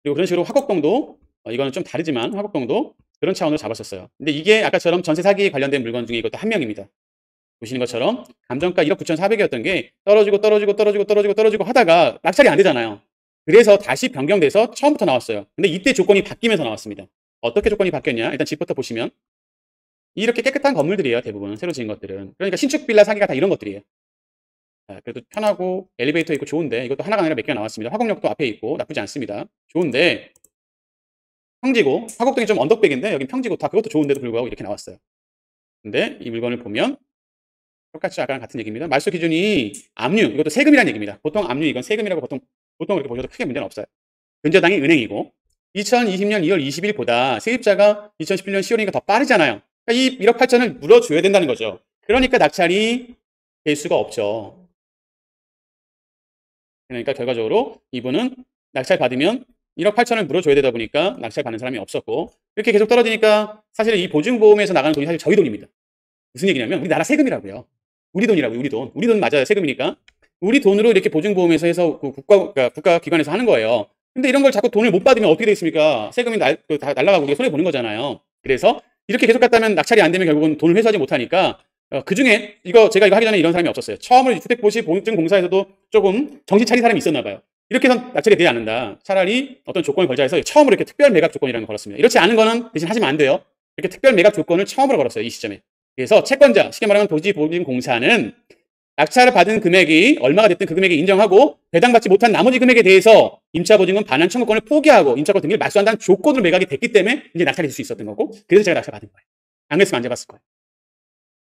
그리고 그런 식으로 화곡동도 이거는 좀 다르지만 화곡동도 그런 차원으로 잡았었어요. 근데 이게 아까처럼 전세 사기에 관련된 물건 중에 이것도 한 명입니다. 보시는 것처럼 감정가 1억 9,400이었던 게 떨어지고 하다가 낙찰이 안 되잖아요. 그래서 다시 변경돼서 처음부터 나왔어요. 근데 이때 조건이 바뀌면서 나왔습니다. 어떻게 조건이 바뀌었냐? 일단 집부터 보시면 이렇게 깨끗한 건물들이에요. 대부분 새로 지은 것들은. 그러니까 신축 빌라 사기가 다 이런 것들이에요. 그래도 편하고 엘리베이터 있고 좋은데 이것도 하나가 아니라 몇 개가 나왔습니다. 화곡역도 앞에 있고 나쁘지 않습니다. 좋은데 평지고 화곡동이 좀 언덕백인데 여긴 평지고 다 그것도 좋은데도 불구하고 이렇게 나왔어요. 근데 이 물건을 보면 똑같이 아까랑 같은 얘기입니다. 말소 기준이 압류, 이것도 세금이라는 얘기입니다. 보통 압류 이건 세금이라고 보통 그렇게 보셔도 크게 문제는 없어요. 근저당이 은행이고 2020년 2월 20일보다 세입자가 2017년 10월이니까 더 빠르잖아요. 그러니까 이 1억 8천을 물어줘야 된다는 거죠. 그러니까 낙찰이 될 수가 없죠. 그러니까 결과적으로 이분은 낙찰 받으면 1억 8천을 물어줘야 되다 보니까 낙찰 받는 사람이 없었고 이렇게 계속 떨어지니까 사실 이 보증보험에서 나가는 돈이 사실 저희 돈입니다. 무슨 얘기냐면 우리나라 세금이라고요. 우리 돈이라고요. 우리 돈. 우리 돈 맞아요. 세금이니까. 우리 돈으로 이렇게 보증보험에서 해서 그 국가기관에서 하는 거예요. 근데 이런 걸 자꾸 돈을 못 받으면 어떻게 되겠습니까? 세금이 다 날라가고 우리가 손해보는 거잖아요. 그래서 이렇게 계속 갔다면 낙찰이 안 되면 결국은 돈을 회수하지 못하니까 그중에 제가 이거 하기 전에 이런 사람이 없었어요. 처음으로 주택보시 보증공사에서도 조금 정신 차린 사람이 있었나 봐요. 이렇게 해서 낙찰이 되지 않는다. 차라리 어떤 조건을 걸자 해서 처음으로 이렇게 특별 매각 조건이라는 걸 걸었습니다. 이렇지 않은 거는 대신 하시면 안 돼요. 이렇게 특별 매각 조건을 처음으로 걸었어요. 이 시점에. 그래서 채권자, 쉽게 말하면 도지보증공사는 낙찰을 받은 금액이 얼마가 됐든 그 금액을 인정하고 배당받지 못한 나머지 금액에 대해서 임차보증금 반환 청구권을 포기하고 임차권 등기를 말소한다는 조건으로 매각이 됐기 때문에 이제 낙찰이 될 수 있었던 거고 그래서 제가 낙찰 받은 거예요. 안 그랬으면 안 잡았을 거예요.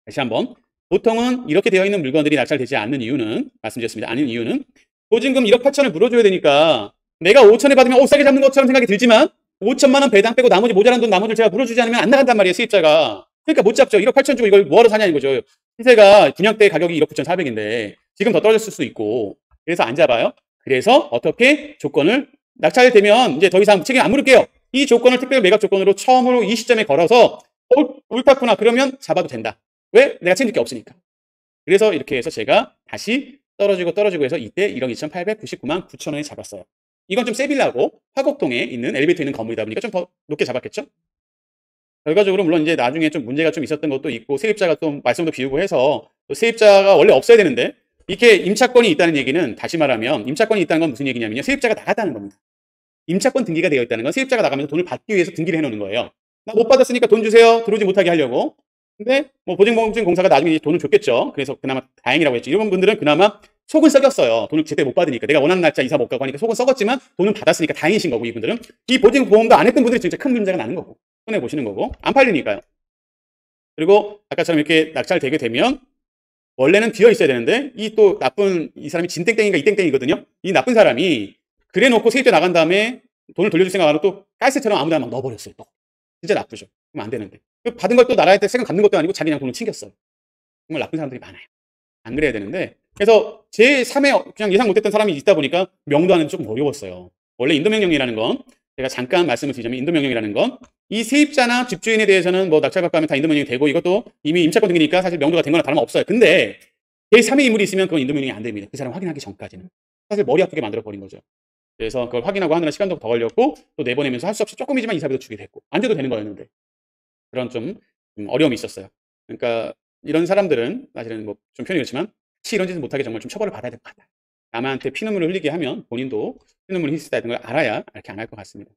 다시 한번 보통은 이렇게 되어 있는 물건들이 낙찰되지 않는 이유는 말씀드렸습니다. 아닌 이유는 보증금 1억 8천을 물어줘야 되니까 내가 5천에 받으면 싸게 잡는 것처럼 생각이 들지만 5천만 원 배당 빼고 나머지 모자란 돈 나머지를 제가 물어주지 않으면 안 나간단 말이에요. 세입자가. 그러니까 못 잡죠. 1억 8천 주고 이걸 뭐하러 사냐는 거죠. 시세가 분양때 가격이 1억 9,400인데 지금 더 떨어졌을 수도 있고 그래서 안 잡아요. 그래서 어떻게 조건을 낙찰되면 이제 더 이상 책임 안 물을게요. 이 조건을 특별 매각 조건으로 처음으로 이 시점에 걸어서 옳다구나 그러면 잡아도 된다. 왜? 내가 책임질 게 없으니까. 그래서 이렇게 해서 제가 다시 떨어지고 해서 이때 1억 2,899만 9천 원에 잡았어요. 이건 좀 세빌라고 화곡동에 있는 엘리베이터 있는 건물이다 보니까 좀 더 높게 잡았겠죠? 결과적으로 물론 이제 나중에 좀 문제가 좀 있었던 것도 있고 세입자가 좀 말썽도 비우고 해서 또 세입자가 원래 없어야 되는데 이렇게 임차권이 있다는 얘기는 다시 말하면 임차권이 있다는 건 무슨 얘기냐면요. 세입자가 나갔다는 겁니다. 임차권 등기가 되어 있다는 건 세입자가 나가면서 돈을 받기 위해서 등기를 해놓는 거예요. 나 못 받았으니까 돈 주세요. 들어오지 못하게 하려고. 근데 뭐 보증보증공사가 나중에 돈을 줬겠죠. 그래서 그나마 다행이라고 했죠. 이런 분들은 그나마 속은 썩였어요. 돈을 제때 못 받으니까. 내가 원하는 날짜 이사 못 가고 하니까 속은 썩었지만 돈은 받았으니까 다행이신 거고 이분들은. 이 보증보험도 안 했던 분들이 진짜 큰 문제가 나는 거고. 손해보시는 거고. 안 팔리니까요. 그리고 아까처럼 이렇게 낙찰되게 되면 원래는 비어 있어야 되는데 이 또 나쁜 이 사람이 진땡땡인가 이땡땡이거든요. 이 나쁜 사람이 그래 놓고 세입자 나간 다음에 돈을 돌려줄 생각하고 또 가스처럼 아무데나 막 넣어버렸어요. 또. 진짜 나쁘죠. 그럼 안 되는데. 받은 걸 또 나라한테 세금 갚는 것도 아니고 자기 그냥 돈을 챙겼어요. 정말 나쁜 사람들이 많아요. 안 그래야 되는데. 그래서 제 3회 그냥 예상 못했던 사람이 있다 보니까 명도하는 게 조금 어려웠어요. 원래 인도명령이라는 건 제가 잠깐 말씀을 드리자면 인도명령이라는 건 이 세입자나 집주인에 대해서는 뭐 낙찰받고 하면 다 인도명령이 되고 이것도 이미 임차권 등기니까 사실 명도가 된 거나 다름없어요. 근데 제3의 인물이 있으면 그건 인도명령이 안 됩니다. 그 사람 확인하기 전까지는. 사실 머리 아프게 만들어 버린 거죠. 그래서 그걸 확인하고 하느라 시간도 더 걸렸고 또 내보내면서 할 수 없이 조금이지만 이사비도 주게 됐고 안 줘도 되는 거였는데 그런 좀 어려움이 있었어요. 그러니까 이런 사람들은 사실은 뭐 좀 표현이 그렇지만 같이 이런 짓을 못하게 정말 좀 처벌을 받아야 될 것 같아요. 남한테 피눈물을 흘리게 하면 본인도 피눈물을 흘리다 걸 알아야 이렇게 안 할 것 같습니다.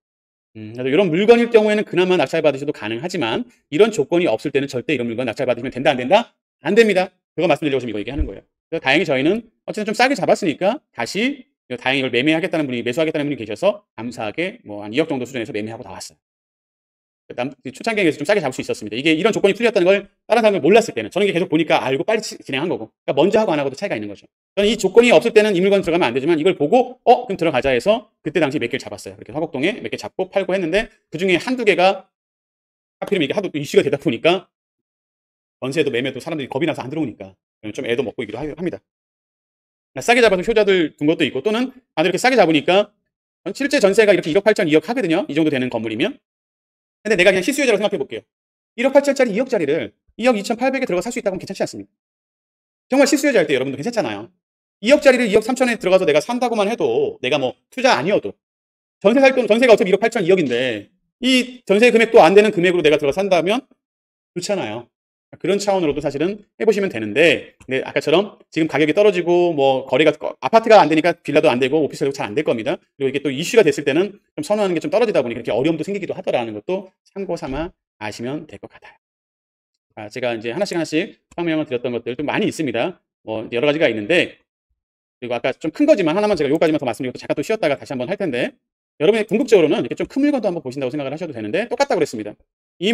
그래서 이런 물건일 경우에는 그나마 낙찰받으셔도 가능하지만 이런 조건이 없을 때는 절대 이런 물건 낙찰받으시면 된다 안 된다? 안 됩니다. 그거 말씀드리려고 지금 이거 얘기하는 거예요. 그래서 다행히 저희는 어쨌든 좀 싸게 잡았으니까 다시 다행히 이걸 매매하겠다는 분이 매수하겠다는 분이 계셔서 감사하게 뭐 한 2억 정도 수준에서 매매하고 나왔어요. 초창기에서 좀 싸게 잡을 수 있었습니다. 이게 이런 조건이 풀렸다는 걸 다른 사람이 몰랐을 때는 저는 이게 계속 보니까 알고 빨리 진행한 거고 그러니까 먼저 하고 안 하고도 차이가 있는 거죠. 저는 이 조건이 없을 때는 이 물건 들어가면 안 되지만 이걸 보고 그럼 들어가자 해서 그때 당시 몇 개를 잡았어요. 이렇게 화곡동에 몇 개 잡고 팔고 했는데 그중에 한두 개가 하필이면 이게 하도 이슈가 되다 보니까 전세도 매매도 사람들이 겁이 나서 안 들어오니까 좀 애도 먹고 있기도 합니다. 싸게 잡아서 효자들 둔 것도 있고 또는 다들 이렇게 싸게 잡으니까 실제 전세가 이렇게 1억 8천 2억 하거든요. 이 정도 되는 건물이면. 근데 내가 그냥 실수요자라고 생각해 볼게요. 1억 8천짜리 2억짜리를 2억 2,800에 들어가 살 수 있다고 하면 괜찮지 않습니까? 정말 실수요자일 때 여러분도 괜찮잖아요. 2억짜리를 2억 3천에 들어가서 내가 산다고만 해도 내가 뭐 투자 아니어도 전세 살 돈, 전세가 어차피 1억 8천, 2억인데 이 전세 금액도 안 되는 금액으로 내가 들어가 산다면 좋잖아요. 그런 차원으로도 사실은 해보시면 되는데, 근데 아까처럼 지금 가격이 떨어지고 뭐 거래가 아파트가 안 되니까 빌라도 안 되고 오피스텔도 잘 안 될 겁니다. 그리고 이게 또 이슈가 됐을 때는 좀 선호하는 게 좀 떨어지다 보니까 이렇게 어려움도 생기기도 하더라는 것도 참고 삼아 아시면 될 것 같아요. 제가 이제 하나씩 설명을 드렸던 것들 좀 많이 있습니다. 뭐 여러 가지가 있는데, 그리고 아까 좀 큰 거지만 하나만 제가 요까지만 더 말씀드리고 잠깐 또 쉬었다가 다시 한번 할 텐데, 여러분이 궁극적으로는 이렇게 좀 큰 물건도 한번 보신다고 생각을 하셔도 되는데 똑같다고 그랬습니다. 이